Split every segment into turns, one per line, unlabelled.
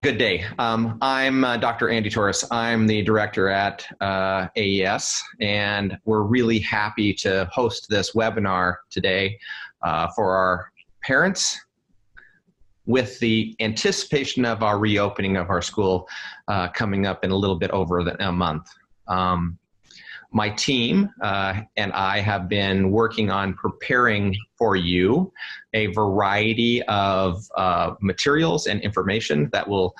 Good day. I'm Dr. Andy Torres. I'm the director at AES, and we're really happy to host this webinar today for our parents with the anticipation of our reopening of our school coming up in a little bit over a month. My team and I have been working on preparing for you a variety of materials and information that will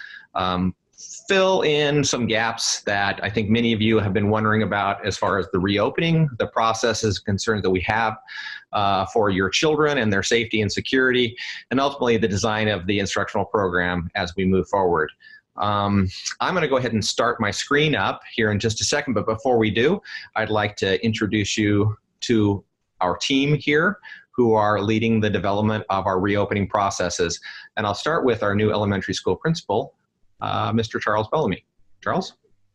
fill in some gaps that I think many of you have been wondering about as far as the reopening, the processes, concerns that we have for your children and their safety and security, and ultimately the design of the instructional program as we move forward. I'm going to go ahead and start my screen up here in just a second, but before we do, I'd like to introduce you to our team here who are leading the development of our reopening processes. And I'll start with our new elementary school principal, Mr. Charles Bellamy. Charles?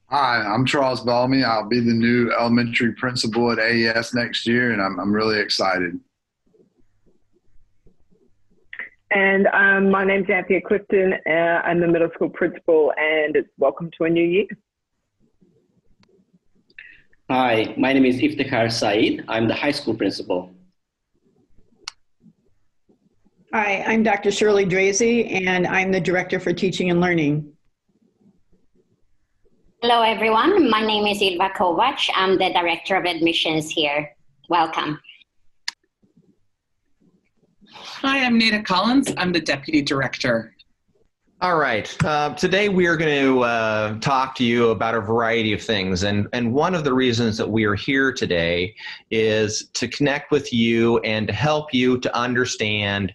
Hi, I'm Charles Bellamy. I'll be the new elementary principal at AES next year, and I'm really excited.
And my name's Anthea Clifton. I'm the middle school principal, and it's welcome to a new year.
Hi, my name is Iftikhar Saeed. I'm the high school principal.
Hi, I'm Dr. Shirley Drazy, and I'm the director for teaching and learning.
Hello, everyone. My name is Ilva Kovac. I'm the director of admissions here. Welcome.
Hi, I'm Nada Collins. I'm the Deputy Director.
All right. Today we are going to talk to you about a variety of things. And one of the reasons that we are here today is to connect with you and to help you to understand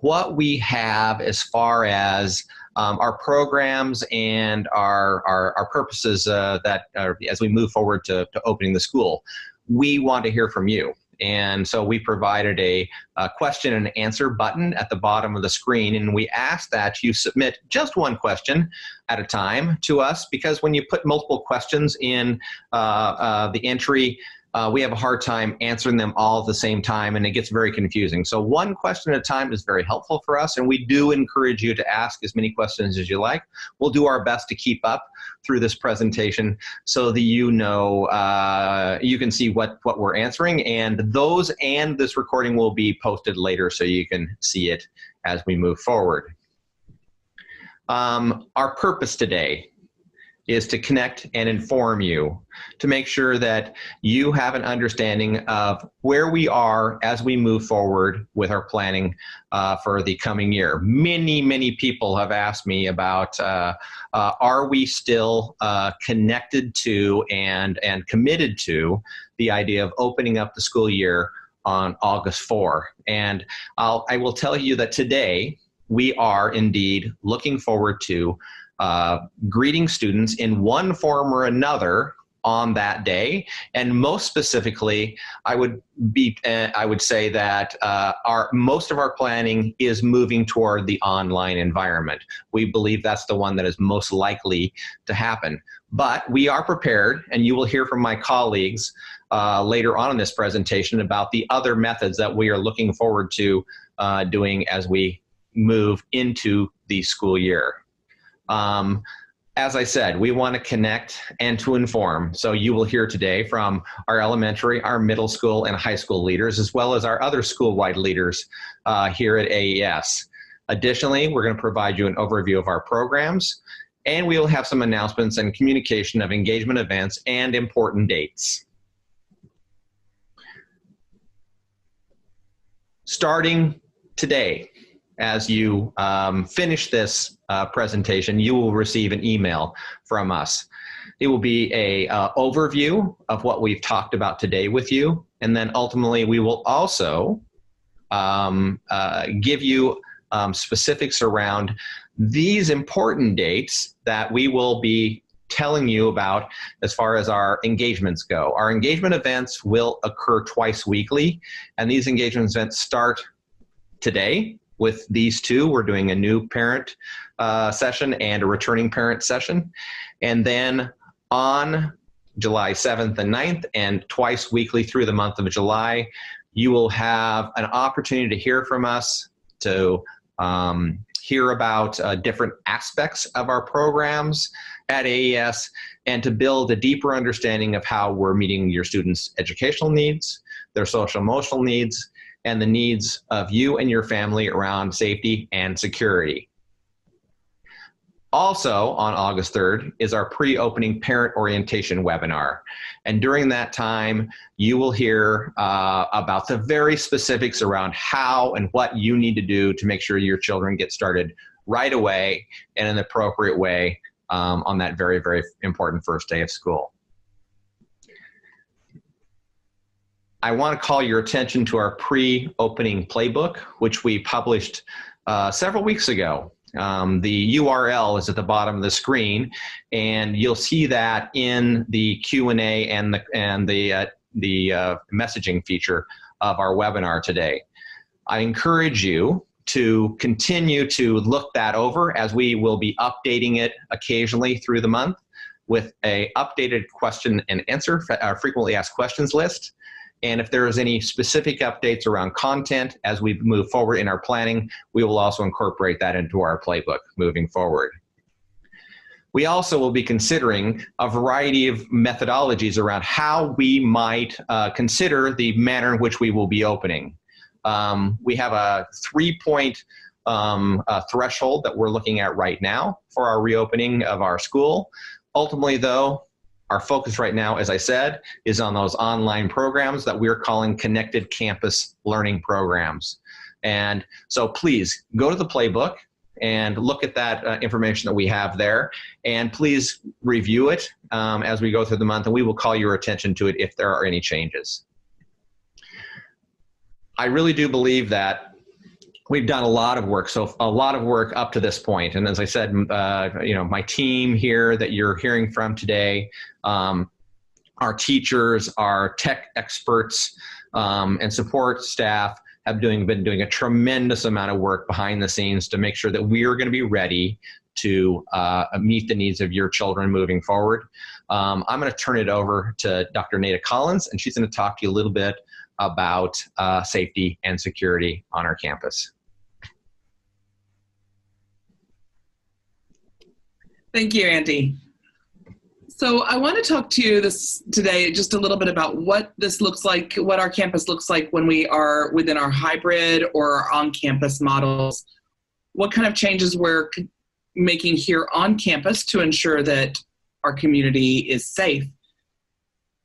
what we have as far as our programs and our purposes that as we move forward to opening the school. We want to hear from you. And so we provided a question and answer button at the bottom of the screen, and we ask that you submit just one question at a time to us, because when you put multiple questions in the entry, we have a hard time answering them all at the same time, and it gets very confusing. So one question at a time is very helpful for us, and we do encourage you to ask as many questions as you like. We'll do our best to keep up through this presentation so that you know you can see what we're answering, and this recording will be posted later so you can see it as we move forward. Our purpose today is to connect and inform you, to make sure that you have an understanding of where we are as we move forward with our planning for the coming year. Many people have asked me about are we still connected to and committed to the idea of opening up the school year on August 4. And I will tell you that today we are indeed looking forward to greeting students in one form or another on that day. And most specifically, I would say that most of our planning is moving toward the online environment. We believe that's the one that is most likely to happen. But we are prepared, and you will hear from my colleagues later on in this presentation about the other methods that we are looking forward to doing as we move into the school year. As I said, we want to connect and to inform. So you will hear today from our elementary, our middle school, and high school leaders, as well as our other school-wide leaders here at AES. Additionally, we're going to provide you an overview of our programs, and we will have some announcements and communication of engagement events and important dates. Starting today, as you finish this presentation, you will receive an email from us. It will be a overview of what we've talked about today with you, and then ultimately we will also give you specifics around these important dates that we will be telling you about as far as our engagements go. Our engagement events will occur twice weekly, and these engagement events start today. With these two, we're doing a new parent session and a returning parent session. And then on July 7th and 9th, and twice weekly through the month of July, you will have an opportunity to hear from us, to hear about different aspects of our programs at AES, and to build a deeper understanding of how we're meeting your students' educational needs, their social emotional needs, and the needs of you and your family around safety and security. Also on August 3rd is our pre-opening parent orientation webinar. And during that time, you will hear about the very specifics around how and what you need to do to make sure your children get started right away and in the appropriate way on that very, very important first day of school. I want to call your attention to our pre-opening playbook, which we published several weeks ago. The URL is at the bottom of the screen, and you'll see that in the Q&A and the messaging feature of our webinar today. I encourage you to continue to look that over, as we will be updating it occasionally through the month with a updated question and answer, frequently asked questions list. And if there is any specific updates around content as we move forward in our planning, we will also incorporate that into our playbook moving forward. We also will be considering a variety of methodologies around how we might consider the manner in which we will be opening. We have a 3-point threshold that we're looking at right now for our reopening of our school. Ultimately, though, our focus right now, as I said, is on those online programs that we're calling connected campus learning programs. And so please go to the playbook and look at that information that we have there. And please review it as we go through the month, and we will call your attention to it if there are any changes. I really do believe that we've done a lot of work, so a lot of work up to this point. And as I said, my team here that you're hearing from today, our teachers, our tech experts, and support staff have been doing a tremendous amount of work behind the scenes to make sure that we are going to be ready to meet the needs of your children moving forward. I'm going to turn it over to Dr. Nada Collins, and she's going to talk to you a little bit about safety and security on our campus.
Thank you, Andy. So I want to talk to you today just a little bit about what this looks like, what our campus looks like when we are within our hybrid or our on-campus models, what kind of changes we're making here on campus to ensure that our community is safe.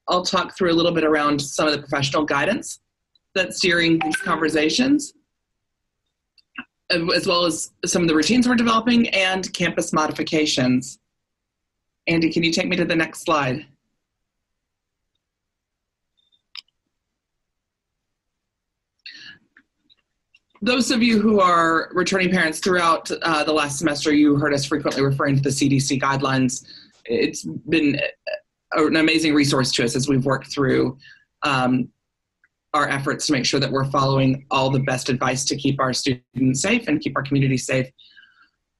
I'll talk through a little bit around some of the professional guidance that's steering these conversations, as well as some of the routines we're developing and campus modifications. Andy, can you take me to the next slide? Those of you who are returning parents throughout the last semester, you heard us frequently referring to the CDC guidelines. It's been an amazing resource to us as we've worked through our efforts to make sure that we're following all the best advice to keep our students safe and keep our community safe.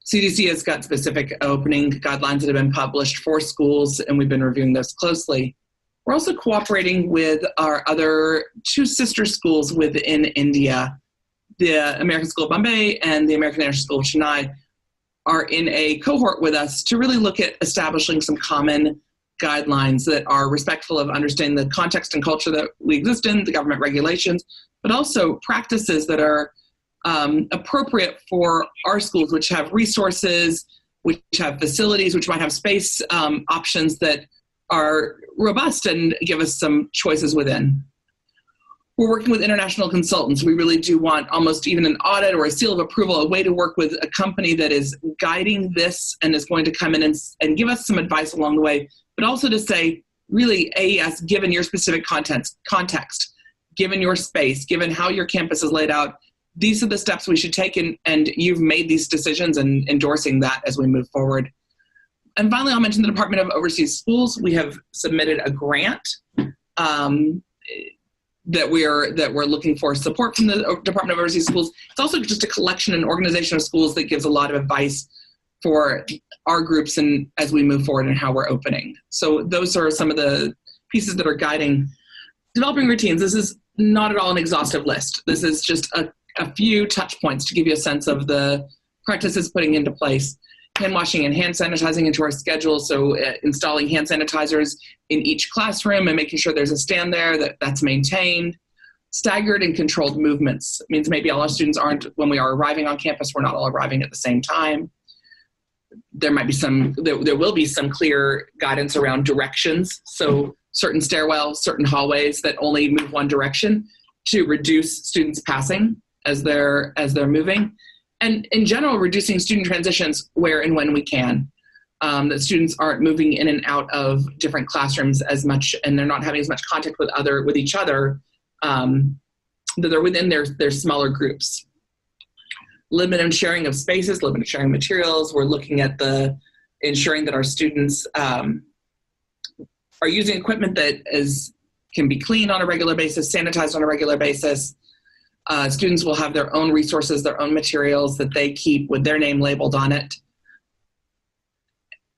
CDC has got specific opening guidelines that have been published for schools, and we've been reviewing those closely. We're also cooperating with our other 2 sister schools within India. The American School of Bombay and the American International School of Chennai are in a cohort with us to really look at establishing some common guidelines that are respectful of understanding the context and culture that we exist in, the government regulations, but also practices that are appropriate for our schools, which have resources, which have facilities, which might have space options that are robust and give us some choices within. We're working with international consultants. We really do want almost even an audit or a seal of approval, a way to work with a company that is guiding this and is going to come in and give us some advice along the way, but also to say, really, AES, given your specific context, given your space, given how your campus is laid out, these are the steps we should take, and you've made these decisions and endorsing that as we move forward. And finally, I'll mention the Department of Overseas Schools. We have submitted a grant that we're looking for support from the Department of Overseas Schools. It's also just a collection and organization of schools that gives a lot of advice for our groups and as we move forward and how we're opening. So those are some of the pieces that are guiding developing routines. This is not at all an exhaustive list. This is just a few touch points to give you a sense of the practices putting into place. Hand washing and hand sanitizing into our schedule, so installing hand sanitizers in each classroom and making sure there's a stand there that's maintained. Staggered and controlled movements. It means maybe all our students aren't, when we are arriving on campus, we're not all arriving at the same time. There will be some clear guidance around directions, so certain stairwells, certain hallways that only move one direction to reduce students passing as they're moving. And in general, reducing student transitions where and when we can. That students aren't moving in and out of different classrooms as much, and they're not having as much contact with each other, that they're within their smaller groups. Limited sharing of spaces, limited sharing of materials. We're looking at ensuring that our students are using equipment that can be cleaned on a regular basis, sanitized on a regular basis. Students will have their own resources, their own materials that they keep with their name labeled on it.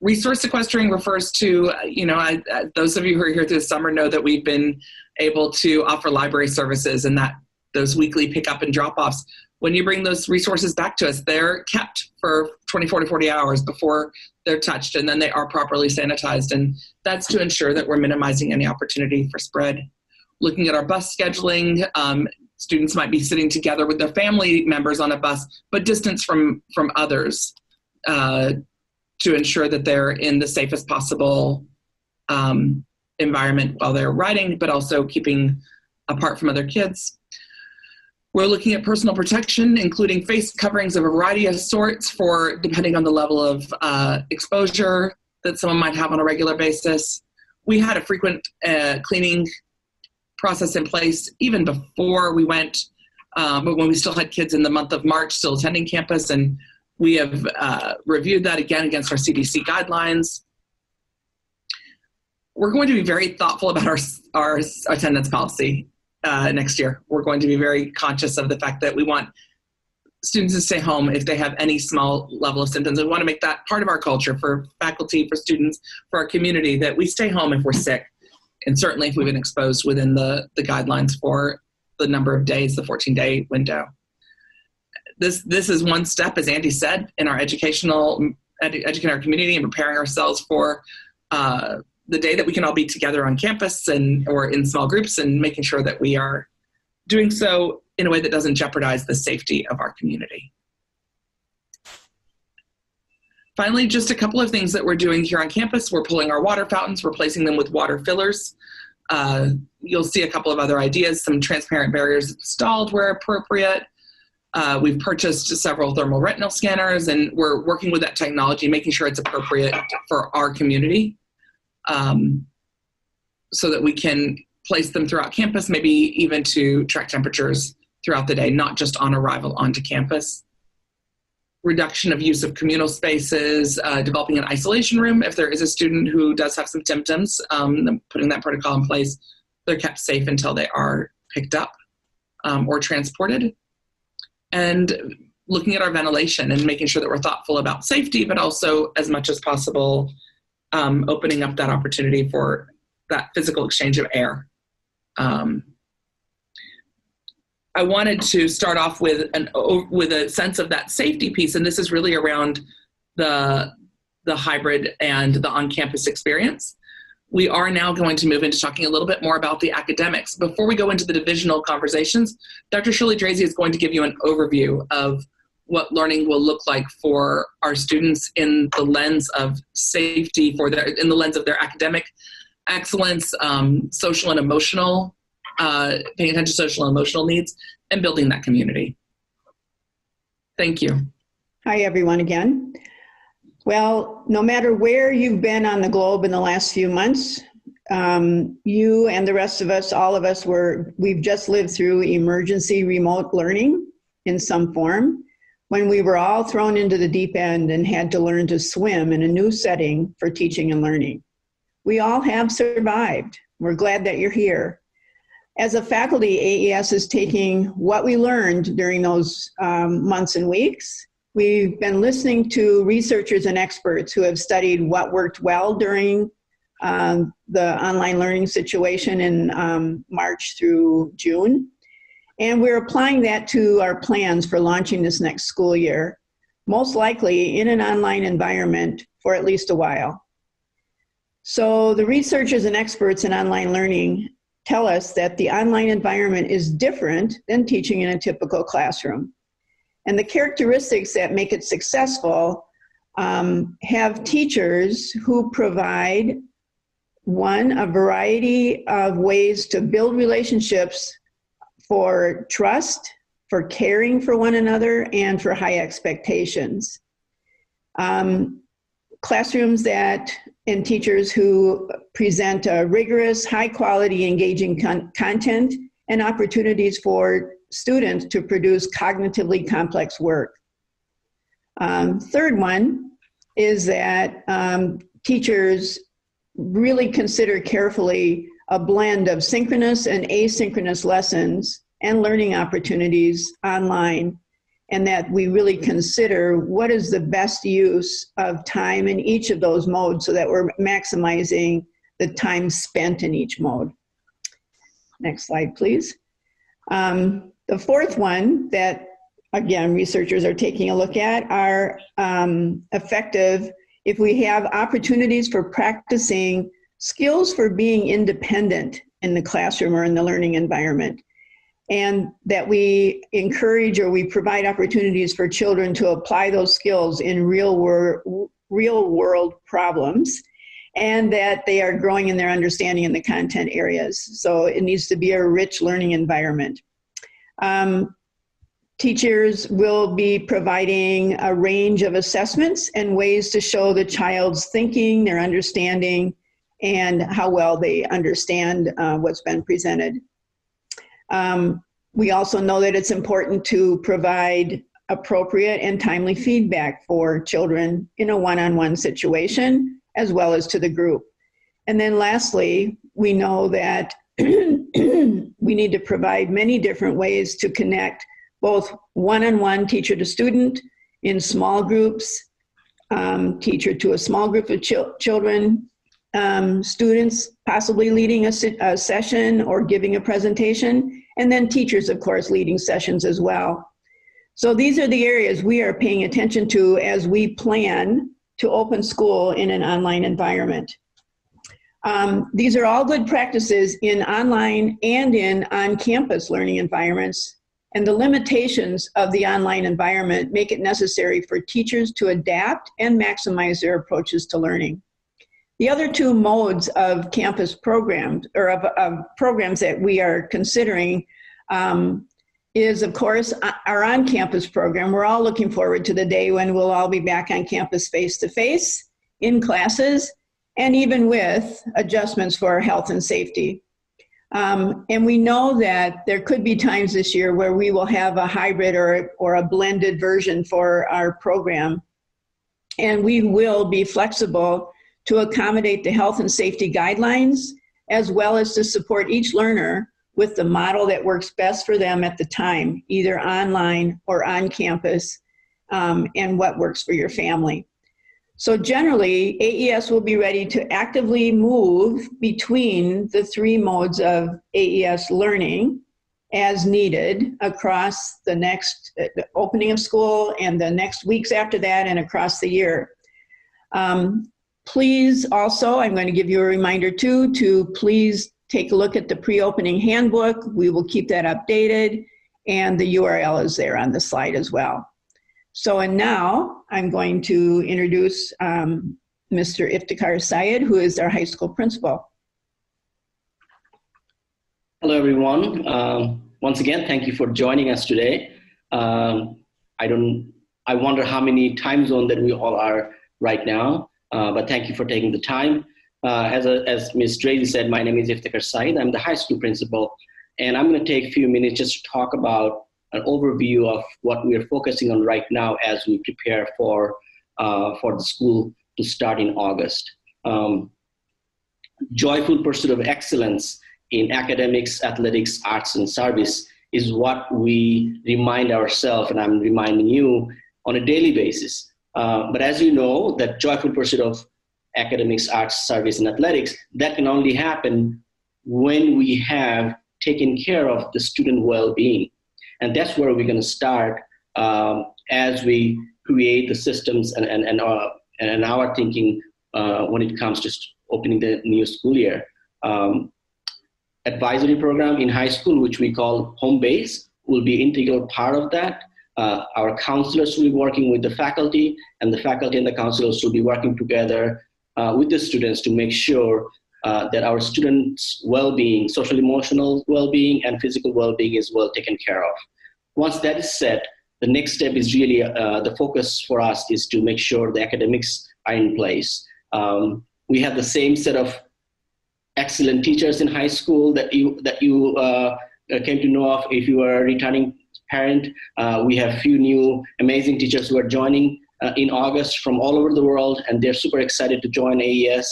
Resource sequestering refers to, those of you who are here through the summer know that we've been able to offer library services and that those weekly pickup and drop-offs. When you bring those resources back to us, they're kept for 24 to 40 hours before they're touched, and then they are properly sanitized. And that's to ensure that we're minimizing any opportunity for spread. Looking at our bus scheduling, students might be sitting together with their family members on a bus, but distance from others to ensure that they're in the safest possible environment while they're riding, but also keeping apart from other kids. We're looking at personal protection, including face coverings of a variety of sorts depending on the level of exposure that someone might have on a regular basis. We had a frequent cleaning process in place even before we went, but when we still had kids in the month of March still attending campus, and we have reviewed that again against our CDC guidelines. We're going to be very thoughtful about our attendance policy next year. We're going to be very conscious of the fact that we want students to stay home if they have any small level of symptoms. We want to make that part of our culture for faculty, for students, for our community, that we stay home if we're sick. And certainly if we've been exposed within the guidelines for the number of days, the 14-day window. This is one step, as Andy said, in our educating our community and preparing ourselves for the day that we can all be together on campus or in small groups, and making sure that we are doing so in a way that doesn't jeopardize the safety of our community. Finally, just a couple of things that we're doing here on campus. We're pulling our water fountains, replacing them with water fillers. You'll see a couple of other ideas, some transparent barriers installed where appropriate. We've purchased several thermal retinal scanners, and we're working with that technology, making sure it's appropriate for our community, so that we can place them throughout campus, maybe even to track temperatures throughout the day, not just on arrival onto campus. Reduction of use of communal spaces, developing an isolation room if there is a student who does have some symptoms, putting that protocol in place. They're kept safe until they are picked up or transported. And looking at our ventilation and making sure that we're thoughtful about safety, but also as much as possible, opening up that opportunity for that physical exchange of air. I wanted to start off with a sense of that safety piece, and this is really around the hybrid and the on-campus experience. We are now going to move into talking a little bit more about the academics. Before we go into the divisional conversations, Dr. Shirley Drazy is going to give you an overview of what learning will look like for our students in the lens of safety, in the lens of their academic excellence, social and emotional, paying attention to social and emotional needs, and building that community. Thank you.
Hi, everyone, again. Well, no matter where you've been on the globe in the last few months, you and the rest of us, all of us, we've just lived through emergency remote learning in some form, when we were all thrown into the deep end and had to learn to swim in a new setting for teaching and learning. We all have survived. We're glad that you're here. As a faculty, AES is taking what we learned during those months and weeks. We've been listening to researchers and experts who have studied what worked well during the online learning situation in March through June. And we're applying that to our plans for launching this next school year. most likely in an online environment for at least a while. So the researchers and experts in online learning tell us that the online environment is different than teaching in a typical classroom. And the characteristics that make it successful have teachers who provide, one, a variety of ways to build relationships for trust, for caring for one another, and for high expectations. Classrooms and teachers who present a rigorous, high quality, engaging content and opportunities for students to produce cognitively complex work. Third one is that teachers really consider carefully a blend of synchronous and asynchronous lessons and learning opportunities online, and that we really consider what is the best use of time in each of those modes so that we're maximizing the time spent in each mode. Next slide, please. The fourth one that, again, researchers are taking a look at are effective if we have opportunities for practicing skills for being independent in the classroom or in the learning environment, and that we encourage or we provide opportunities for children to apply those skills in real world problems, and that they are growing in their understanding in the content areas. So it needs to be a rich learning environment. Teachers will be providing a range of assessments and ways to show the child's thinking, their understanding, and how well they understand what's been presented. We also know that it's important to provide appropriate and timely feedback for children in a one-on-one situation, as well as to the group. And then lastly, we know that we need to provide many different ways to connect both one-on-one teacher to student, in small groups, teacher to a small group of children, students possibly leading a session or giving a presentation, and then teachers, of course, leading sessions as well. So these are the areas we are paying attention to as we plan to open school in an online environment. These are all good practices in online and in on-campus learning environments, and the limitations of the online environment make it necessary for teachers to adapt and maximize their approaches to learning. The other two modes of campus programs, or of programs that we are considering, is, of course, our on-campus program. We're all looking forward to the day when we'll all be back on campus face-to-face, in classes, and even with adjustments for our health and safety. And we know that there could be times this year where we will have a hybrid or a blended version for our program. And we will be flexible to accommodate the health and safety guidelines, as well as to support each learner with the model that works best for them at the time, either online or on campus, and what works for your family. So generally, AES will be ready to actively move between the three modes of AES learning as needed across the next opening of school and the next weeks after that and across the year. Please also, I'm going to give you a reminder too, to please take a look at the pre-opening handbook. We will keep that updated, and the URL is there on the slide as well. So, and now I'm going to introduce Mr. Iftikhar Syed, who is our high school principal.
Hello, everyone. Once again, thank you for joining us today. I wonder how many time zone that we all are right now, but thank you for taking the time. As Ms. Tracy said, my name is Iftikhar Syed. I'm the high school principal, and I'm going to take a few minutes just to talk about an overview of what we are focusing on right now as we prepare for the school to start in August. Joyful pursuit of excellence in academics, athletics, arts, and service is what we remind ourselves, and I'm reminding you on a daily basis. But as you know, that joyful pursuit of academics, arts, service, and athletics, that can only happen when we have taken care of the student well-being. And that's where we're going to start as we create the systems and our thinking when it comes to opening the new school year. Advisory program in high school, which we call home base, will be integral part of that. Our counselors will be working with the faculty, and the faculty and the counselors will be working together with the students to make sure that our students' well-being, social emotional well-being, and physical well-being is well taken care of. Once that is set, the next step is really the focus for us is to make sure the academics are in place. We have the same set of excellent teachers in high school that you came to know of if you are a returning parent. We have few new amazing teachers who are joining in August from all over the world, and they're super excited to join AES.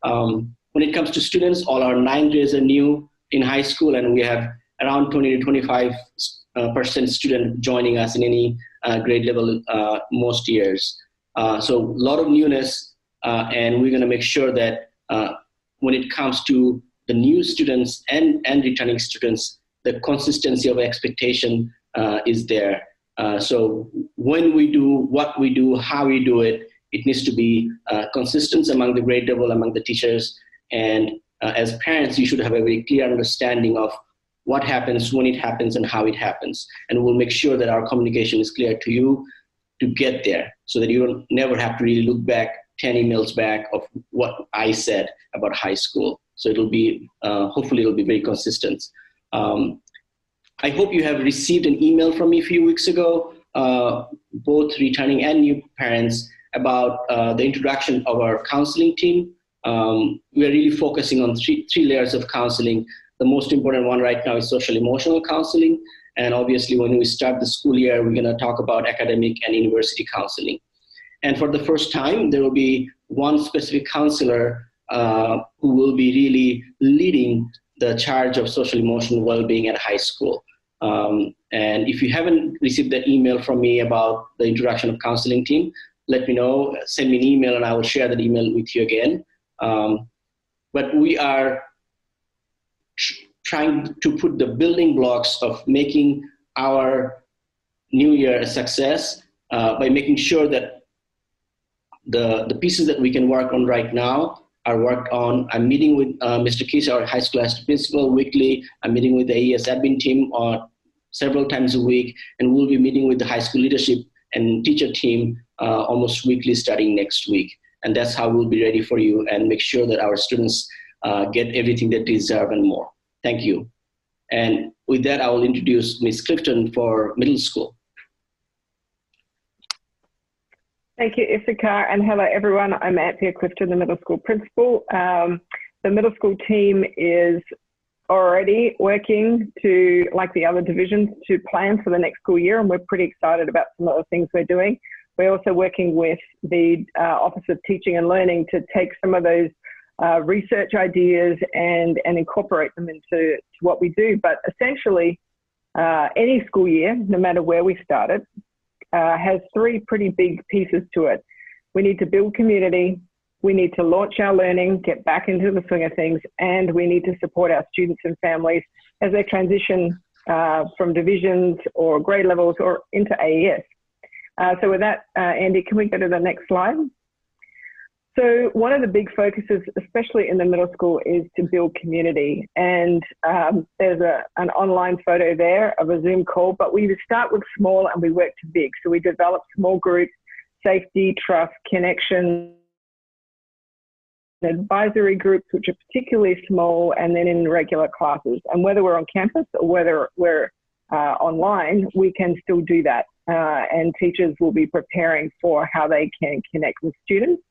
When it comes to students, all our 9th graders are new in high school, and we have around 20 to 25% student joining us in any grade level most years. So a lot of newness, and we're going to make sure that when it comes to the new students and returning students, the consistency of expectation is there. So when we do what we do, how we do it, it needs to be consistent among the grade level, among the teachers. And as parents, you should have a very clear understanding of what happens, when it happens, and how it happens. And we'll make sure that our communication is clear to you to get there, so that you don't never have to really look back 10 emails back of what I said about high school. So it'll be, hopefully it'll be very consistent. I hope you have received an email from me a few weeks ago, both returning and new parents, about the introduction of our counseling team. We are really focusing on three layers of counseling. The most important one right now is social emotional counseling. And obviously when we start the school year, we're gonna talk about academic and university counseling. And for the first time, there will be one specific counselor who will be really leading the charge of social emotional well-being at high school. And if you haven't received that email from me about the introduction of counseling team, let me know, send me an email, and I will share that email with you again. But we are trying to put the building blocks of making our new year a success by making sure that the pieces that we can work on right now are worked on. I'm meeting with Mr. Keys, our high school assistant principal, weekly. I'm meeting with the AES admin team several times a week, and we'll be meeting with the high school leadership and teacher team almost weekly starting next week. And that's how we'll be ready for you and make sure that our students get everything they deserve and more. Thank you. And with that, I will introduce Ms. Clifton for middle school.
Thank you, Iftikhar, and hello everyone. I'm Anthea Clifton, the middle school principal. The middle school team is already working to, like the other divisions, to plan for the next school year, and we're pretty excited about some of the things we're doing. We're also working with the Office of Teaching and Learning to take some of those research ideas and incorporate them into what we do. But essentially, any school year, no matter where we started, has three pretty big pieces to it. We need to build community, we need to launch our learning, get back into the swing of things, and we need to support our students and families as they transition from divisions or grade levels or into AES. So with that, Andy, can we go to the next slide? So one of the big focuses, especially in the middle school, is to build community. And there's an online photo there of a Zoom call, but we start with small and we work to big. So we develop small groups, safety, trust, connection, advisory groups, which are particularly small, and then in regular classes. And whether we're on campus or whether we're online, we can still do that. And teachers will be preparing for how they can connect with students.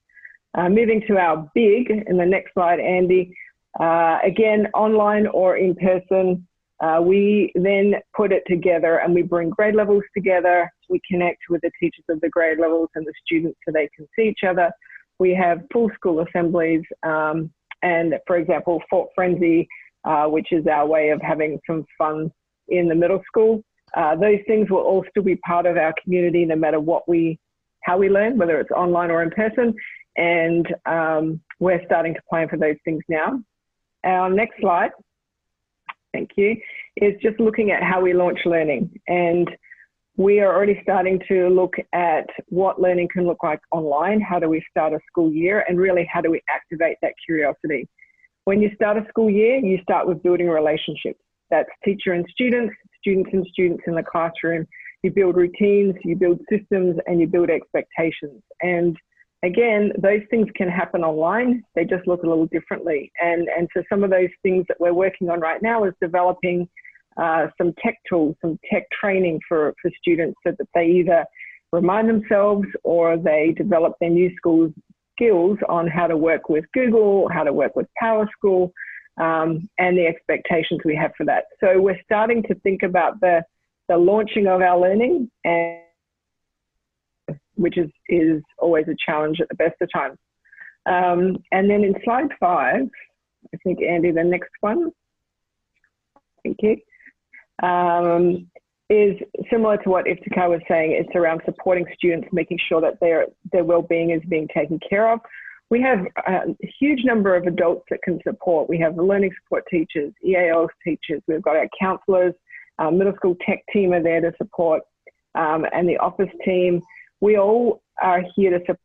Moving to our big, in the next slide, Andy, again, online or in person, we then put it together and we bring grade levels together. We connect with the teachers of the grade levels and the students so they can see each other. We have full school assemblies and, for example, Fort Frenzy, which is our way of having some fun in the middle school. Those things will all still be part of our community no matter how we learn, whether it's online or in person. And we're starting to plan for those things now. Our next slide, thank you, is just looking at how we launch learning. And we are already starting to look at what learning can look like online. How do we start a school year, and really how do we activate that curiosity? When you start a school year, you start with building relationships. That's teacher and students, students and students in the classroom. You build routines, you build systems, and you build expectations. And again, those things can happen online. They just look a little differently. And so some of those things that we're working on right now is developing some tech tools, some tech training for students, so that they either remind themselves or they develop their new school skills on how to work with Google, how to work with PowerSchool, and the expectations we have for that. So we're starting to think about the launching of our learning, and which is always a challenge at the best of times. And then in slide 5, I think, Andy, the next one, thank you, is similar to what Iftikhar was saying. It's around supporting students, making sure that their well-being is being taken care of. We have a huge number of adults that can support. We have the learning support teachers, EALs teachers, we've got our counsellors, our middle school tech team are there to support, and the office team. We all are here to support.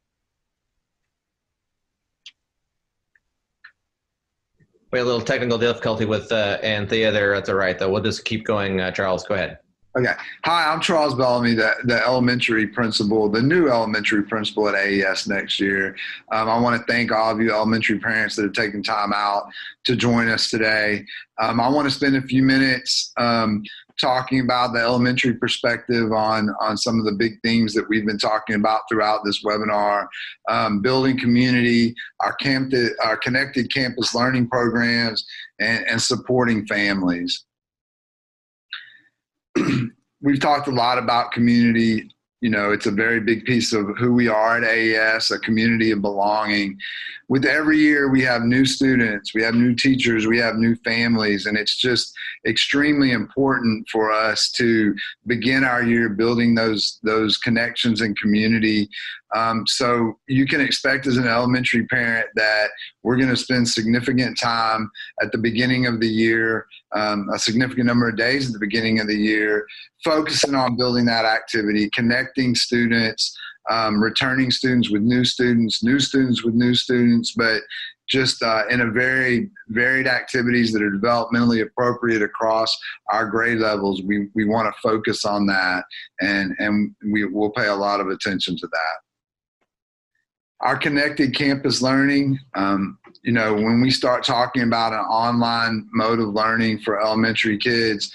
We had a little technical difficulty with Anthea there at the right, though. We'll just keep going. Charles, go ahead.
Okay. Hi, I'm Charles Bellamy, the elementary principal, the new elementary principal at AES next year. I want to thank all of you elementary parents that have taken time out to join us today. I want to spend a few minutes talking about the elementary perspective on some of the big themes that we've been talking about throughout this webinar. Building community, our connected campus learning programs, and supporting families. We've talked a lot about community. You know, it's a very big piece of who we are at AES, a community of belonging. With every year, we have new students, we have new teachers, we have new families, and it's just extremely important for us to begin our year building those connections and community. So you can expect as an elementary parent that we're going to spend significant time at the beginning of the year, a significant number of days at the beginning of the year, focusing on building that activity, connecting students, returning students with new students with new students, but just in a very varied activities that are developmentally appropriate across our grade levels. We want to focus on that, and we will pay a lot of attention to that. Our connected campus learning, you know, when we start talking about an online mode of learning for elementary kids,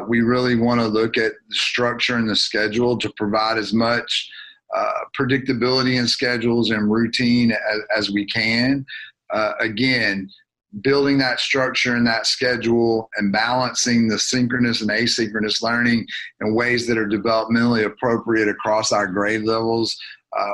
we really want to look at the structure and the schedule to provide as much predictability in schedules and routine as we can. Again, building that structure and that schedule and balancing the synchronous and asynchronous learning in ways that are developmentally appropriate across our grade levels.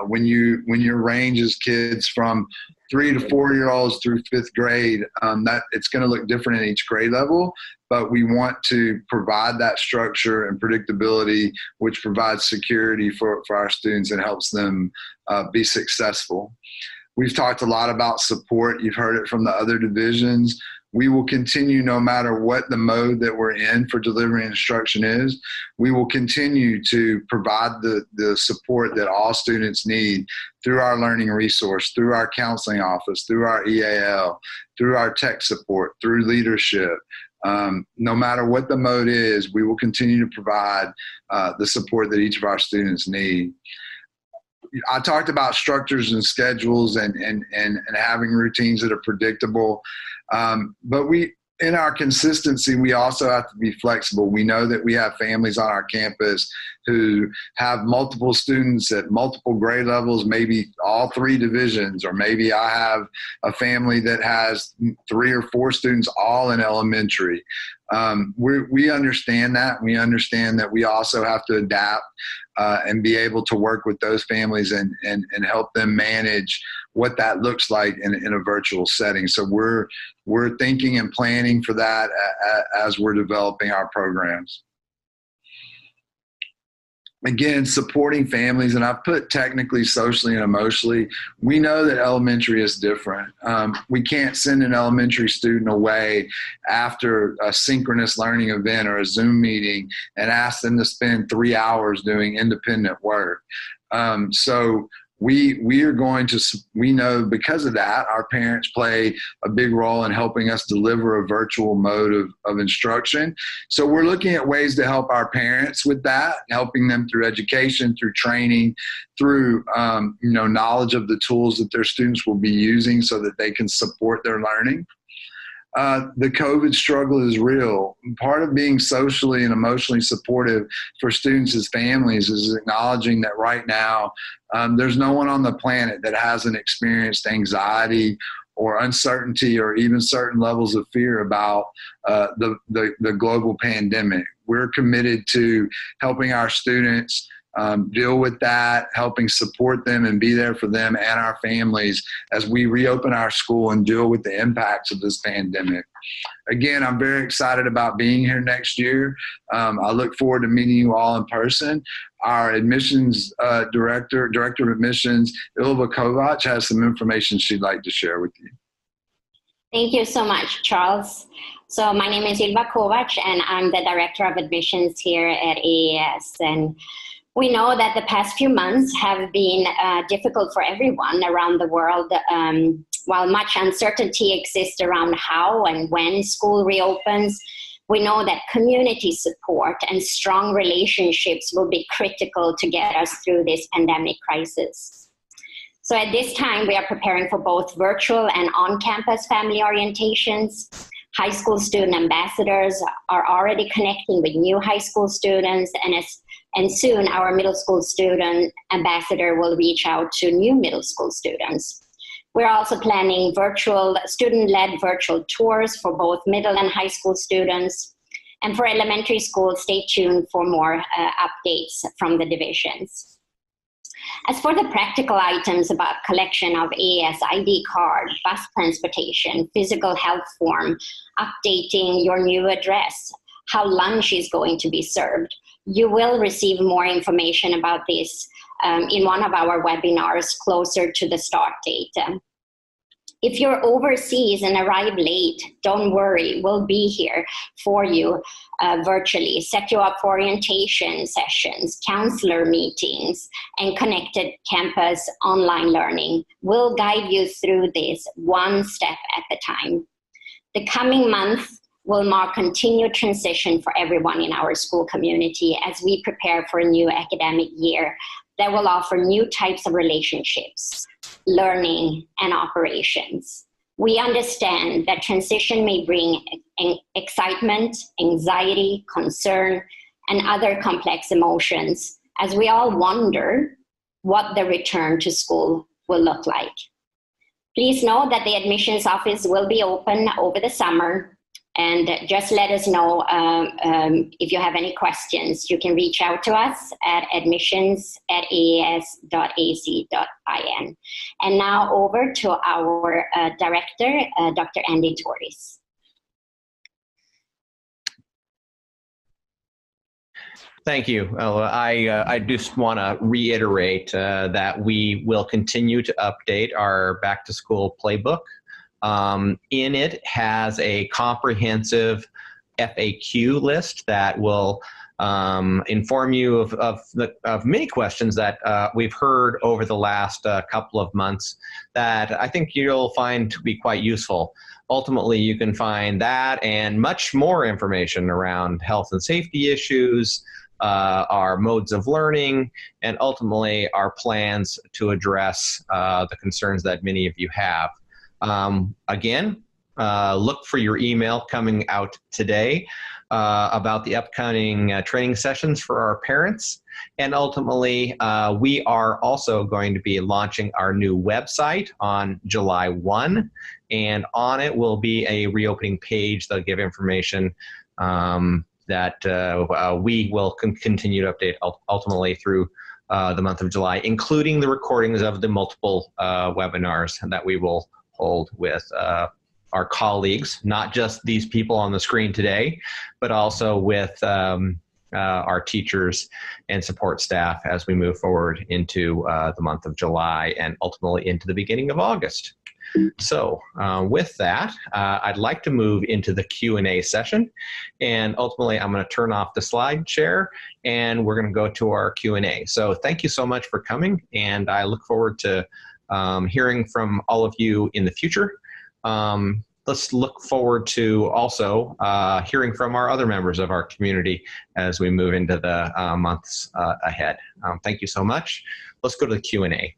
When your range is kids from 3 to 4 year olds through 5th grade, that it's going to look different in each grade level, but we want to provide that structure and predictability, which provides security for our students and helps them be successful. We've talked a lot about support. You've heard it from the other divisions. We will continue, no matter what the mode that we're in for delivering instruction is, we will continue to provide the support that all students need through our learning resource, through our counseling office, through our EAL, through our tech support, through leadership. No matter what the mode is, we will continue to provide the support that each of our students need. I talked about structures and schedules and having routines that are predictable. But in our consistency, we also have to be flexible. We know that we have families on our campus who have multiple students at multiple grade levels, maybe all 3 divisions, or maybe I have a family that has 3 or 4 students all in elementary. We understand that. We understand that we also have to adapt and be able to work with those families and help them manage what that looks like in a virtual setting. So we're thinking and planning for that as we're developing our programs. again, supporting families, and I've put technically, socially, and emotionally. We know that elementary is different. We can't send an elementary student away after a synchronous learning event or a Zoom meeting and ask them to spend 3 hours doing independent work. So we are going to, we know because of that, our parents play a big role in helping us deliver a virtual mode of instruction. So we're looking at ways to help our parents with that, helping them through education, through training, through knowledge of the tools that their students will be using so that they can support their learning. The COVID struggle is real. Part of being socially and emotionally supportive for students as families is acknowledging that right now there's no one on the planet that hasn't experienced anxiety or uncertainty or even certain levels of fear about the global pandemic. We're committed to helping our students deal with that, helping support them and be there for them and our families as we reopen our school and deal with the impacts of this pandemic. Again, I'm very excited about being here next year. I look forward to meeting you all in person. Our admissions director of admissions, Ilva Kovac, has some information she'd like to share with you.
Thank you so much, Charles. So my name is Ilva Kovac, and I'm the director of admissions here at AES. And we know that the past few months have been difficult for everyone around the world. While much uncertainty exists around how and when school reopens, we know that community support and strong relationships will be critical to get us through this pandemic crisis. So at this time, we are preparing for both virtual and on-campus family orientations. High school student ambassadors are already connecting with new high school students, and soon our middle school student ambassador will reach out to new middle school students. We're also planning student-led virtual tours for both middle and high school students. And for elementary school, stay tuned for more updates from the divisions. As for the practical items about collection of AES ID card, bus transportation, physical health form, updating your new address, how lunch is going to be served, you will receive more information about this in one of our webinars closer to the start date. If you're overseas and arrive late, don't worry, we'll be here for you virtually. Set you up for orientation sessions, counselor meetings, and connected campus online learning. We'll guide you through this one step at a time. The coming month will mark continued transition for everyone in our school community as we prepare for a new academic year that will offer new types of relationships, learning, and operations. We understand that transition may bring excitement, anxiety, concern, and other complex emotions as we all wonder what the return to school will look like. Please know that the admissions office will be open over the summer, and just let us know if you have any questions. You can reach out to us at admissions@aes.ac.in. And now over to our director, Dr. Andy Torres.
Thank you. I just want to reiterate that we will continue to update our back to school playbook. In it has a comprehensive FAQ list that will inform you of many questions that we've heard over the last couple of months that I think you'll find to be quite useful. Ultimately, you can find that and much more information around health and safety issues, our modes of learning, and ultimately our plans to address the concerns that many of you have. Again, look for your email coming out today about the upcoming training sessions for our parents. And ultimately, we are also going to be launching our new website on July 1. And on it will be a reopening page that'll give information that we will continue to update ultimately through the month of July, including the recordings of the multiple webinars that we will hold with our colleagues, not just these people on the screen today, but also with our teachers and support staff as we move forward into the month of July and ultimately into the beginning of August. So with that, I'd like to move into the Q&A session, and ultimately I'm going to turn off the slide share and we're going to go to our Q&A. So thank you so much for coming, and I look forward to hearing from all of you in the future. Let's look forward to also hearing from our other members of our community as we move into the months ahead. Thank you so much. Let's go to the Q&A.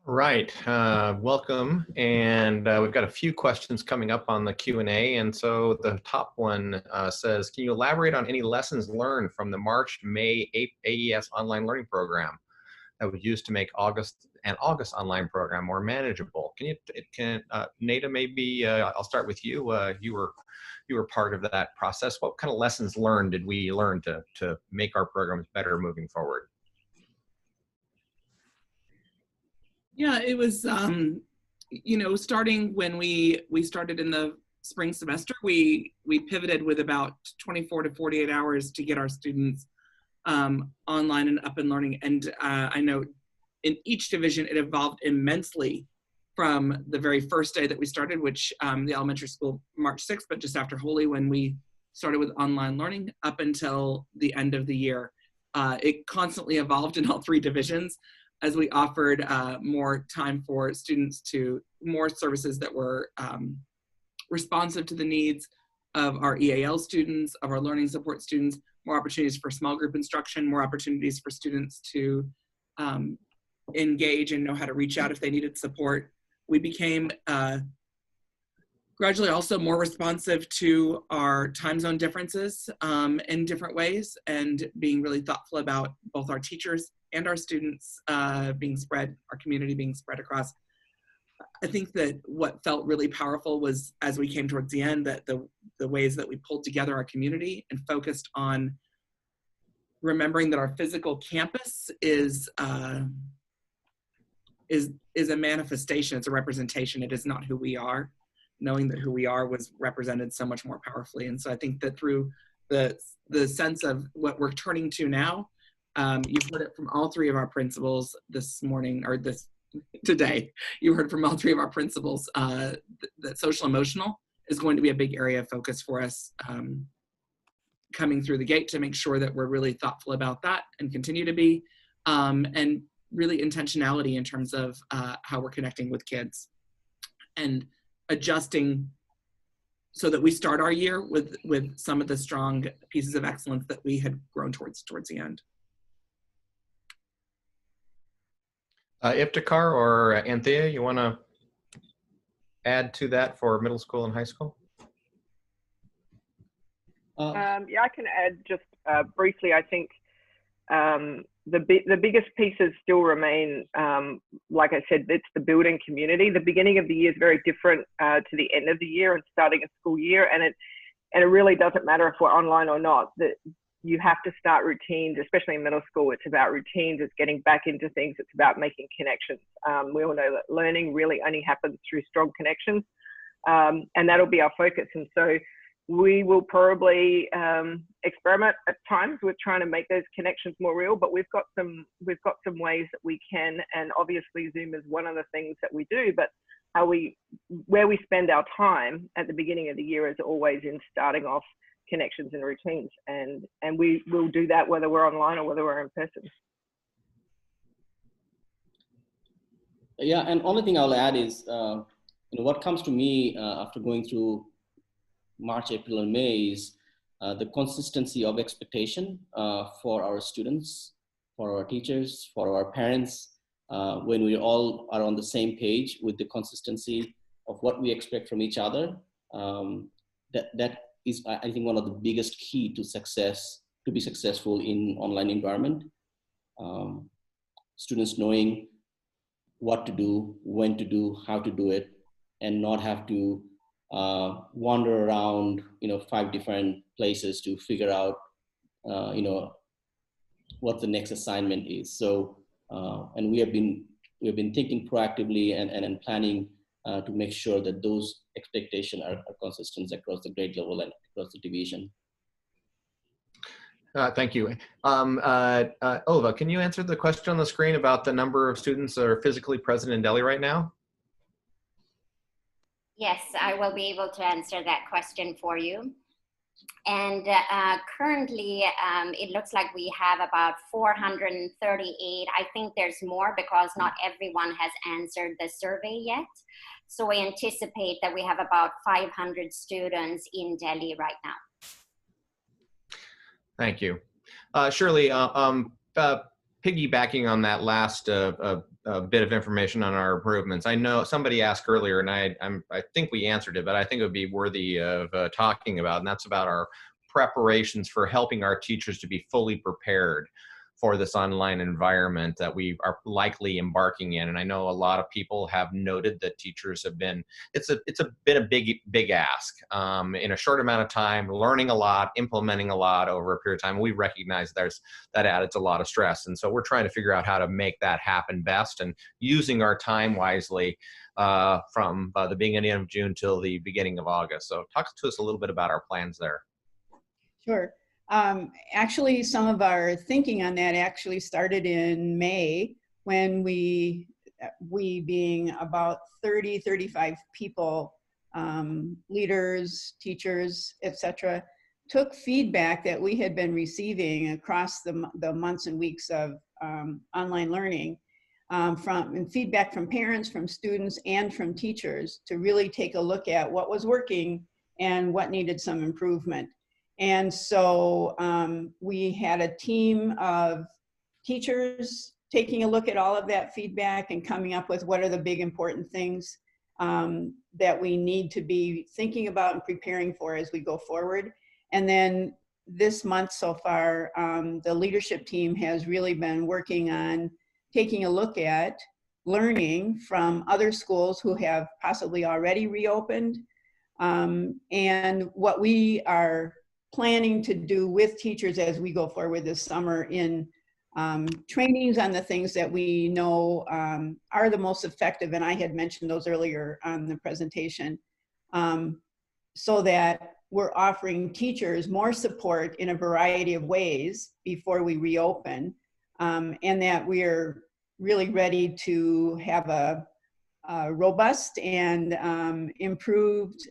Right, welcome, and we've got a few questions coming up on the Q&A, and so the top one says, can you elaborate on any lessons learned from the March to May AES online learning program that was used to make August online program more manageable? Nada, maybe I'll start with you. You were part of that process. What kind of lessons learned did we learn to make our programs better moving forward?
Yeah, it was, starting when we started in the spring semester, we pivoted with about 24 to 48 hours to get our students online and up and learning. And I know in each division, it evolved immensely from the very first day that we started, which the elementary school, March 6th, but just after Holy, when we started with online learning, up until the end of the year. It constantly evolved in all three divisions, as we offered more time for students to more services that were responsive to the needs of our EAL students, of our learning support students, more opportunities for small group instruction, more opportunities for students to engage and know how to reach out if they needed support. We became gradually also more responsive to our time zone differences in different ways, and being really thoughtful about both our teachers and our students being spread, our community being spread across. I think that what felt really powerful was, as we came towards the end, that the ways that we pulled together our community and focused on remembering that our physical campus is a manifestation, it's a representation, it is not who we are. Knowing that who we are was represented so much more powerfully. And so I think that through the sense of what we're turning to now, you've heard it from all three of our principals this morning, or today. You heard from all three of our principals that social emotional is going to be a big area of focus for us coming through the gate, to make sure that we're really thoughtful about that and continue to be, and really intentionality in terms of how we're connecting with kids and adjusting so that we start our year with some of the strong pieces of excellence that we had grown towards the end.
Iftikhar or Anthea, you want to add to that for middle school and high school?
Yeah, I can add just briefly. I think the biggest pieces still remain, like I said, it's the building community. The beginning of the year is very different to the end of the year and starting a school year, and it really doesn't matter if we're online or not. That you have to start routines, especially in middle school. It's about routines. It's getting back into things. It's about making connections. We all know that learning really only happens through strong connections, and that'll be our focus. And so we will probably experiment at times with trying to make those connections more real, but we've got some ways that we can, and obviously Zoom is one of the things that we do, but where we spend our time at the beginning of the year is always in starting off connections and routines, and we will do that whether we're online or whether we're in person.
Yeah, and only thing I'll add is, what comes to me after going through March, April, and May is the consistency of expectation for our students, for our teachers, for our parents, when we all are on the same page with the consistency of what we expect from each other. That is, I think, one of the biggest key to success, to be successful in online environment. Students knowing what to do, when to do, how to do it, and not have to wander around 5 different places to figure out what the next assignment is. So, and we have been thinking proactively and planning to make sure that those expectations are consistent across the grade level and across the division.
Thank you. Ova, can you answer the question on the screen about the number of students that are physically present in Delhi right now?
Yes, I will be able to answer that question for you. And currently, it looks like we have about 438. I think there's more because not everyone has answered the survey yet. So we anticipate that we have about 500 students in Delhi right now.
Thank you. Shirley, piggybacking on that last bit of information on our improvements, I know somebody asked earlier, and I think we answered it, but I think it would be worthy of talking about, and that's about our preparations for helping our teachers to be fully prepared for this online environment that we are likely embarking in. And I know a lot of people have noted that teachers have been, it's been a big ask in a short amount of time, learning a lot, implementing a lot over a period of time. We recognize that adds a lot of stress. And so we're trying to figure out how to make that happen best and using our time wisely from the beginning of June till the beginning of August. So talk to us a little bit about our plans there.
Sure. Actually, some of our thinking on that actually started in May when we being about 30, 35 people, leaders, teachers, etc., took feedback that we had been receiving across the months and weeks of online learning and feedback from parents, from students, and from teachers to really take a look at what was working and what needed some improvement. And so we had a team of teachers taking a look at all of that feedback and coming up with what are the big important things that we need to be thinking about and preparing for as we go forward. And then this month so far, the leadership team has really been working on taking a look at learning from other schools who have possibly already reopened and what we are planning to do with teachers as we go forward this summer in trainings on the things that we know are the most effective, and I had mentioned those earlier on the presentation, so that we're offering teachers more support in a variety of ways before we reopen, and that we're really ready to have a robust and improved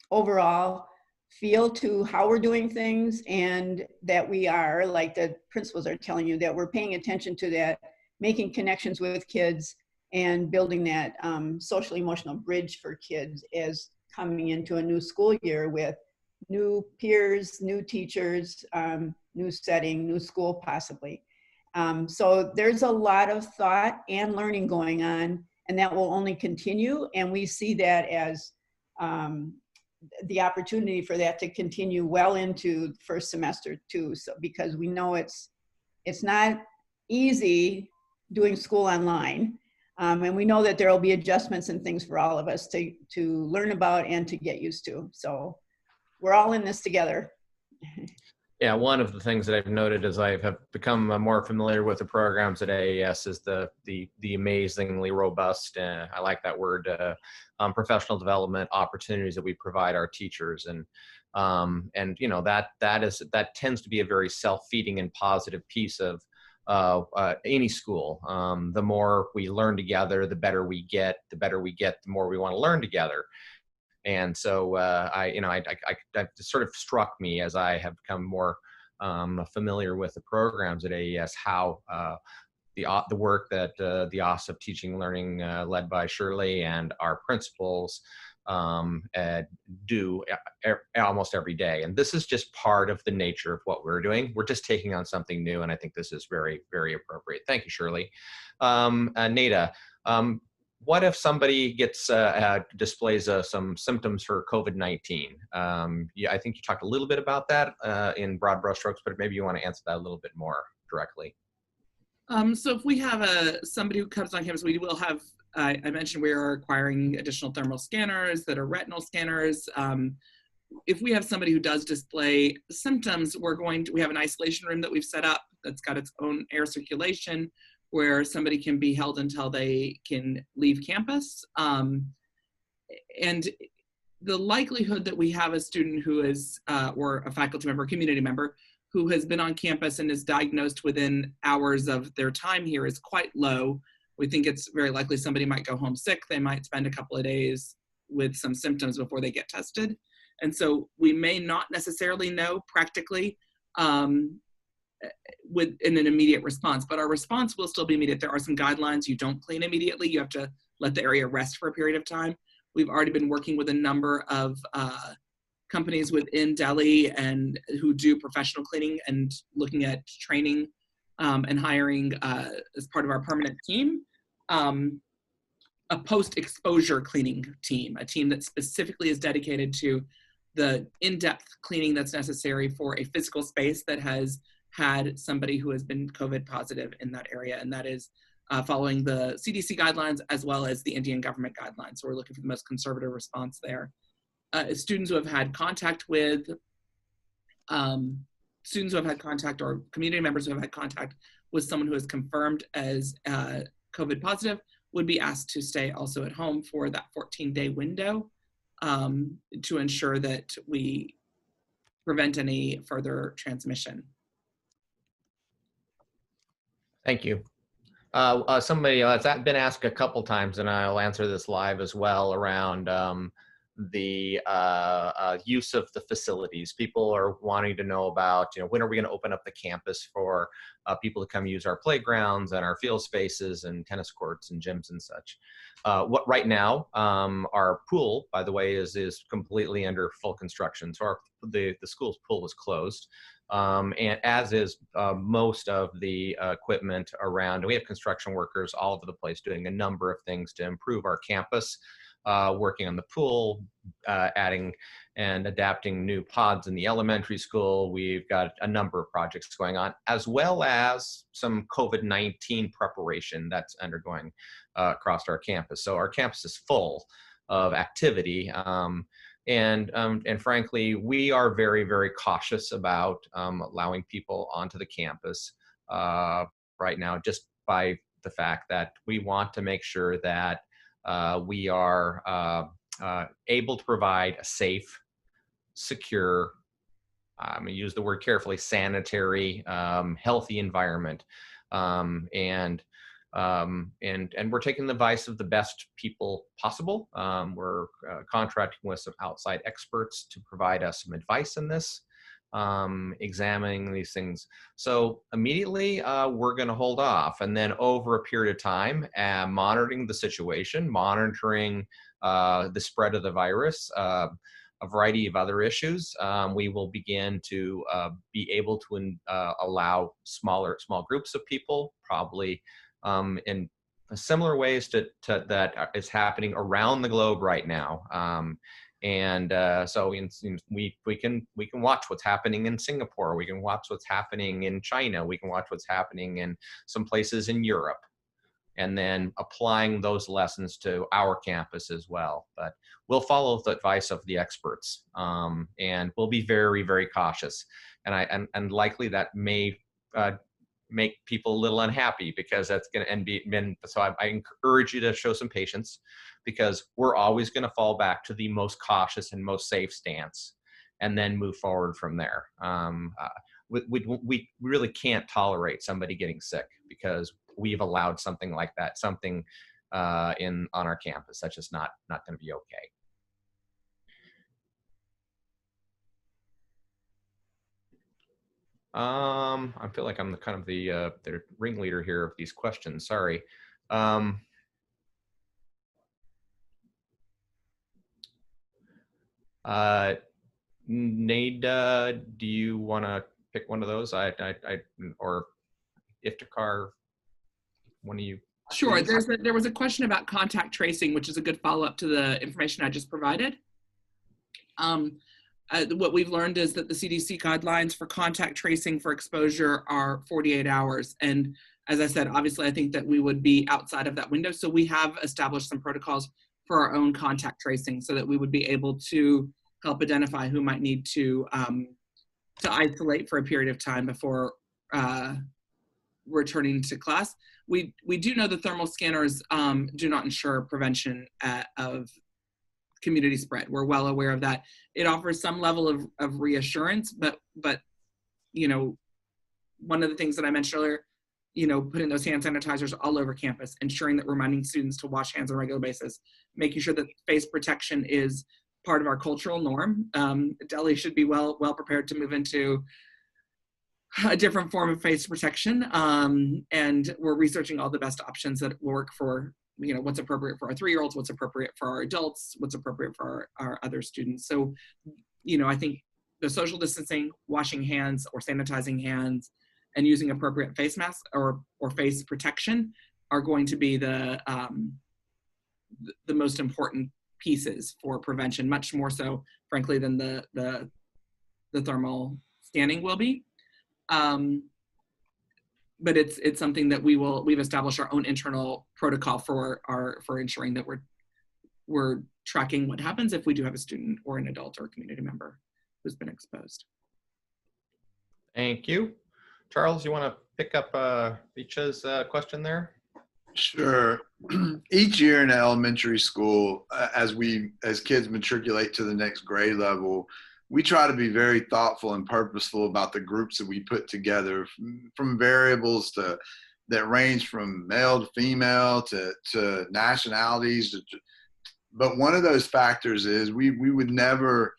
overall feel to how we're doing things, and that we are, like the principals are telling you, that we're paying attention to that, making connections with kids and building that social emotional bridge for kids as coming into a new school year with new peers, new teachers, new setting, new school possibly. So there's a lot of thought and learning going on, and that will only continue, and we see that as the opportunity for that to continue well into the first semester too. So because we know it's not easy doing school online, and we know that there will be adjustments and things for all of us to learn about and to get used to. So we're all in this together.
Yeah, one of the things that I've noted as I have become more familiar with the programs at AES is the amazingly robust, I like that word, professional development opportunities that we provide our teachers, and you know that tends to be a very self-feeding and positive piece of any school. The more we learn together, the better we get. The better we get, the more we want to learn together. And so it sort of struck me as I have become more familiar with the programs at AES, how the work that the Office of Teaching and Learning led by Shirley and our principals do almost every day. And this is just part of the nature of what we're doing. We're just taking on something new, and I think this is very, very appropriate. Thank you, Shirley. Nada, what if somebody displays some symptoms for COVID-19? Yeah, I think you talked a little bit about that in broad brushstrokes, but maybe you want to answer that a little bit more directly.
So if we have somebody who comes on campus, we will have, I mentioned we are acquiring additional thermal scanners that are retinal scanners. if we have somebody who does display symptoms, we have an isolation room that we've set up that's got its own air circulation where somebody can be held until they can leave campus. And the likelihood that we have a student who is, or a faculty member, community member, who has been on campus and is diagnosed within hours of their time here is quite low. We think it's very likely somebody might go home sick. They might spend a couple of days with some symptoms before they get tested. And so we may not necessarily know practically with an immediate response, but our response will still be immediate. There are some guidelines. You don't clean immediately. You have to let the area rest for a period of time. We've already been working with a number of companies within Delhi and who do professional cleaning and looking at training and hiring as part of our permanent team, a post-exposure cleaning team, a team that specifically is dedicated to the in-depth cleaning that's necessary for a physical space that has had somebody who has been COVID positive in that area. And that is following the CDC guidelines as well as the Indian government guidelines. So we're looking for the most conservative response there. Students who have had contact with, students who have had contact or community members who have had contact with someone who is confirmed as COVID positive would be asked to stay also at home for that 14-day window to ensure that we prevent any further transmission.
Thank you. Somebody has been asked a couple times, and I'll answer this live as well, around the use of the facilities. People are wanting to know about, when are we going to open up the campus for people to come use our playgrounds and our field spaces and tennis courts and gyms and such. Right now, our pool, by the way, is completely under full construction. So the school's pool is closed. And as is most of the equipment around. We have construction workers all over the place doing a number of things to improve our campus, working on the pool, adding and adapting new pods in the elementary school. We've got a number of projects going on, as well as some COVID-19 preparation that's undergoing across our campus. So our campus is full of activity. And frankly, we are very, very cautious about allowing people onto the campus right now, just by the fact that we want to make sure that we are able to provide a safe, secure, I'm going to use the word carefully, sanitary, healthy environment. And we're taking the advice of the best people possible. We're contracting with some outside experts to provide us some advice in this, examining these things. So immediately we're going to hold off, and then over a period of time, monitoring the situation, monitoring the spread of the virus, a variety of other issues, we will begin to be able to allow small groups of people, probably in similar ways to that is happening around the globe right now. So we can watch what's happening in Singapore. We can watch what's happening in China. We can watch what's happening in some places in Europe, and then applying those lessons to our campus as well. But we'll follow the advice of the experts, and we'll be very, very cautious. And likely that may make people a little unhappy, because that's going to so I encourage you to show some patience, because we're always going to fall back to the most cautious and most safe stance and then move forward from there. We really can't tolerate somebody getting sick because we've allowed something like that, on our campus. That's just not going to be okay. I feel like I'm the ringleader here of these questions. Sorry. Nada, do you want to pick one of those? Or Iftikhar, one of you?
Sure. There was a question about contact tracing, which is a good follow-up to the information I just provided. What we've learned is that the CDC guidelines for contact tracing for exposure are 48 hours. And as I said, obviously, I think that we would be outside of that window. So we have established some protocols for our own contact tracing so that we would be able to help identify who might need to isolate for a period of time before returning to class. We do know that thermal scanners do not ensure prevention of community spread. We're well aware of that. It offers some level of reassurance, but you know, one of the things that I mentioned earlier, you know, putting those hand sanitizers all over campus, ensuring that we're reminding students to wash hands on a regular basis, making sure that face protection is part of our cultural norm. Delhi should be well prepared to move into a different form of face protection, and we're researching all the best options that will work for, you know, what's appropriate for our 3-year-olds, what's appropriate for our adults, what's appropriate for our other students. So, you know, I think the social distancing, washing hands or sanitizing hands, and using appropriate face masks or face protection are going to be the most important pieces for prevention, much more so, frankly, than the thermal scanning will be. But it's something that we've established our own internal protocol for ensuring that we're tracking what happens if we do have a student or an adult or a community member who's been exposed.
Thank you. Charles, you want to pick up Richa's question there?
Sure. Each year in elementary school, as kids matriculate to the next grade level, we try to be very thoughtful and purposeful about the groups that we put together, from variables that range from male to female to nationalities. But one of those factors is we would never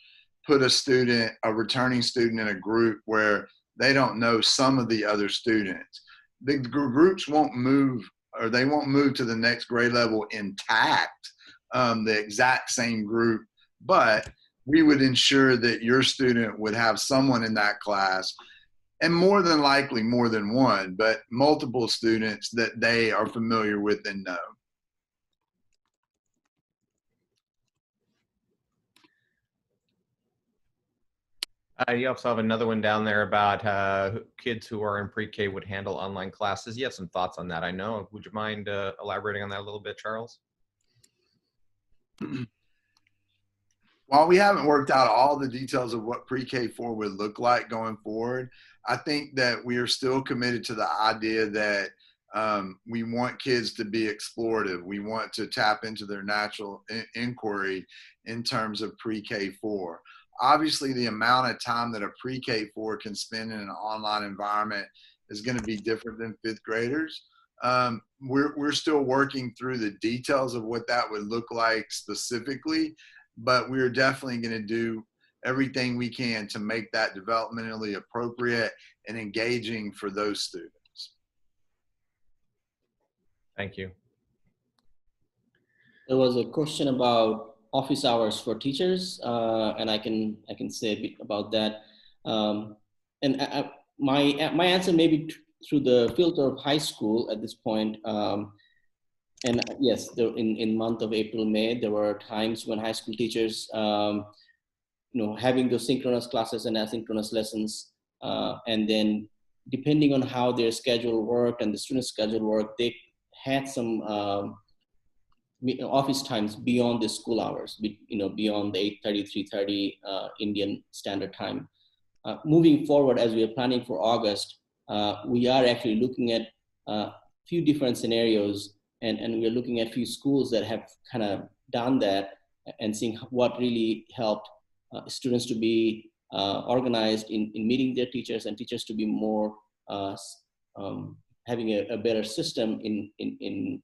put a returning student in a group where they don't know some of the other students. The groups won't move, or they won't move to the next grade level intact, the exact same group, but we would ensure that your student would have someone in that class, and more than likely more than one, but multiple students that they are familiar with and know.
You also have another one down there about kids who are in pre-K would handle online classes. You have some thoughts on that, I know. Would you mind elaborating on that a little bit, Charles?
While we haven't worked out all the details of what pre-K4 would look like going forward, I think that we are still committed to the idea that we want kids to be explorative. We want to tap into their natural inquiry in terms of pre-K4. Obviously, the amount of time that a pre-K4 can spend in an online environment is going to be different than 5th graders. We're still working through the details of what that would look like specifically, but we're definitely going to do everything we can to make that developmentally appropriate and engaging for those students.
Thank you.
There was a question about office hours for teachers, and I can say a bit about that. And my answer may be through the filter of high school at this point. And yes, in month of April, May, there were times when high school teachers, having those synchronous classes and asynchronous lessons, and then depending on how their schedule worked and the student's schedule worked, they had some office times beyond the school hours, beyond the 8:30, 3:30 Indian Standard Time. Moving forward, as we are planning for August, we are actually looking at a few different scenarios, and we're looking at a few schools that have kind of done that and seeing what really helped students to be organized in meeting their teachers, and teachers to be more having a better system in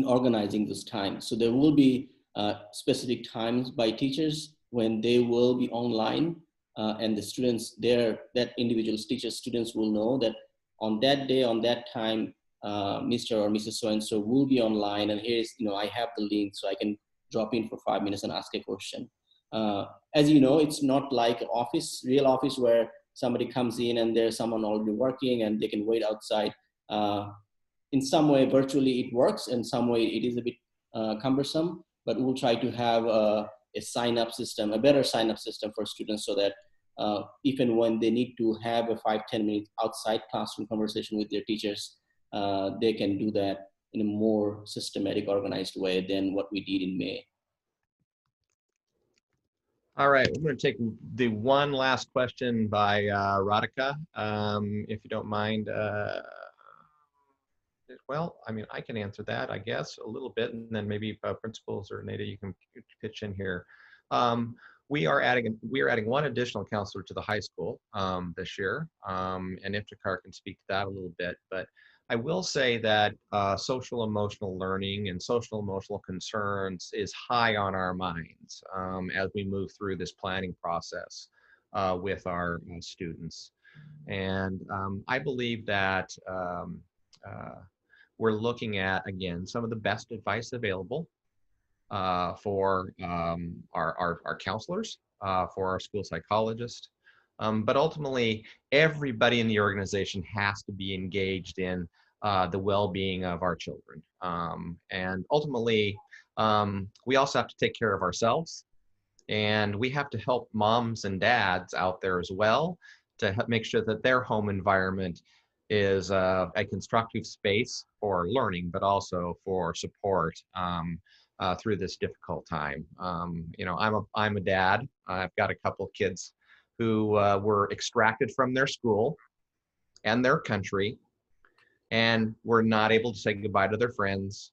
organizing this time. So there will be specific times by teachers when they will be online, and the students there, that individual teachers, students will know that on that day, on that time, Mr. or Mrs. So-and-so will be online, and here's, I have the link so I can drop in for 5 minutes and ask a question. As you know, it's not like real office where somebody comes in and there's someone already working and they can wait outside. In some way, virtually it works. In some way, it is a bit cumbersome, but we'll try to have a sign-up system, a better sign-up system for students, so that even when they need to have a 5-10 minute outside classroom conversation with their teachers, they can do that in a more systematic, organized way than what we did in May.
All right, we're going to take the one last question by Radhika, if you don't mind. Well, I mean, I can answer that, I guess, a little bit, and then maybe principals or Nada, you can pitch in here. We are adding one additional counselor to the high school this year, and Iftikhar can speak to that a little bit. But I will say that social emotional learning and social emotional concerns is high on our minds as we move through this planning process with our students. And I believe that we're looking at, again, some of the best advice available for our counselors, for our school psychologist. But ultimately, everybody in the organization has to be engaged in the well-being of our children. And ultimately, we also have to take care of ourselves. And we have to help moms and dads out there as well to make sure that their home environment is a constructive space for learning, but also for support through this difficult time. You know, I'm a dad. I've got a couple of kids who were extracted from their school and their country, and were not able to say goodbye to their friends,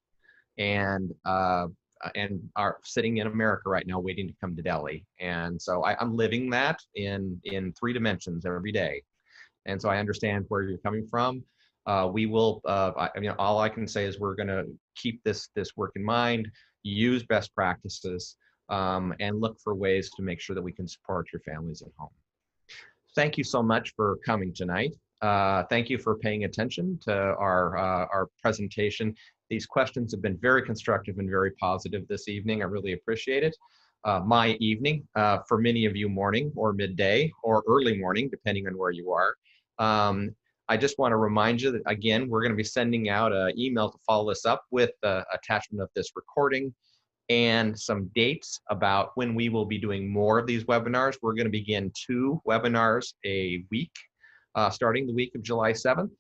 and are sitting in America right now waiting to come to Delhi. And so I'm living that in 3 dimensions every day. And so I understand where you're coming from. We will, I mean, all I can say is we're going to keep this work in mind, use best practices, and look for ways to make sure that we can support your families at home. Thank you so much for coming tonight. Thank you for paying attention to our presentation. These questions have been very constructive and very positive this evening. I really appreciate it. My evening, for many of you, morning or midday or early morning, depending on where you are. I just want to remind you that, again, we're going to be sending out an email to follow this up with the attachment of this recording and some dates about when we will be doing more of these webinars. We're going to begin 2 webinars a week, starting the week of July 7th.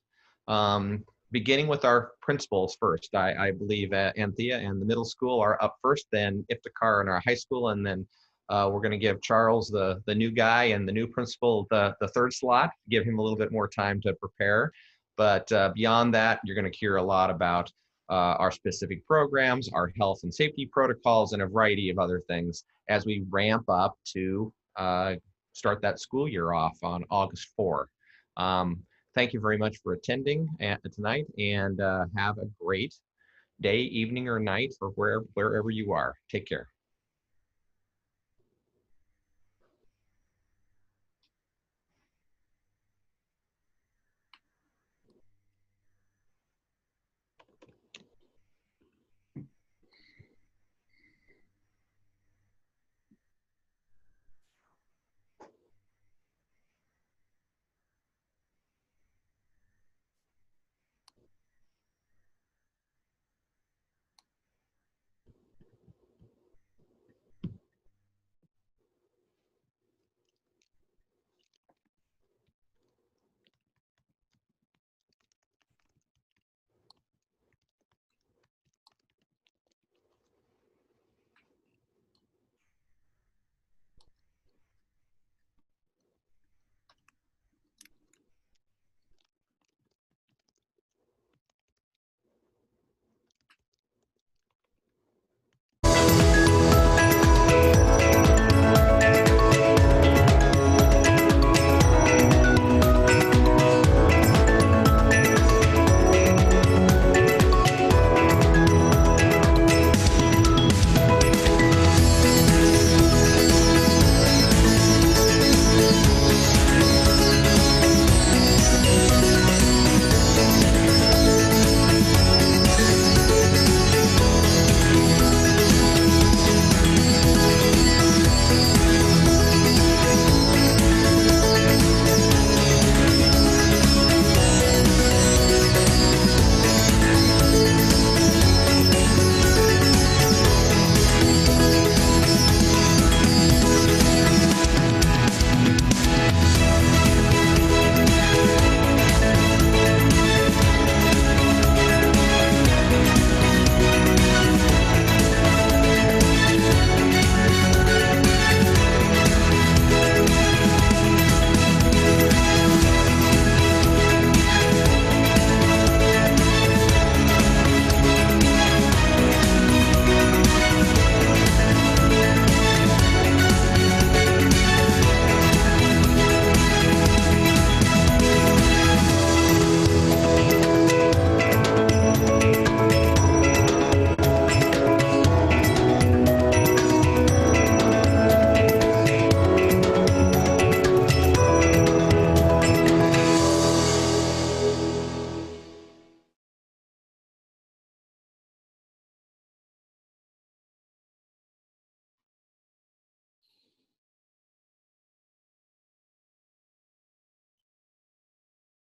Beginning with our principals first. I believe Anthea and the middle school are up first, then Iftikhar in our high school, and then we're going to give Charles, the new guy and the new principal, the 3rd slot, give him a little bit more time to prepare. But beyond that, you're going to hear a lot about our specific programs, our health and safety protocols, and a variety of other things as we ramp up to start that school year off on August 4. Thank you very much for attending tonight, and have a great day, evening, or night, or wherever you are. Take care.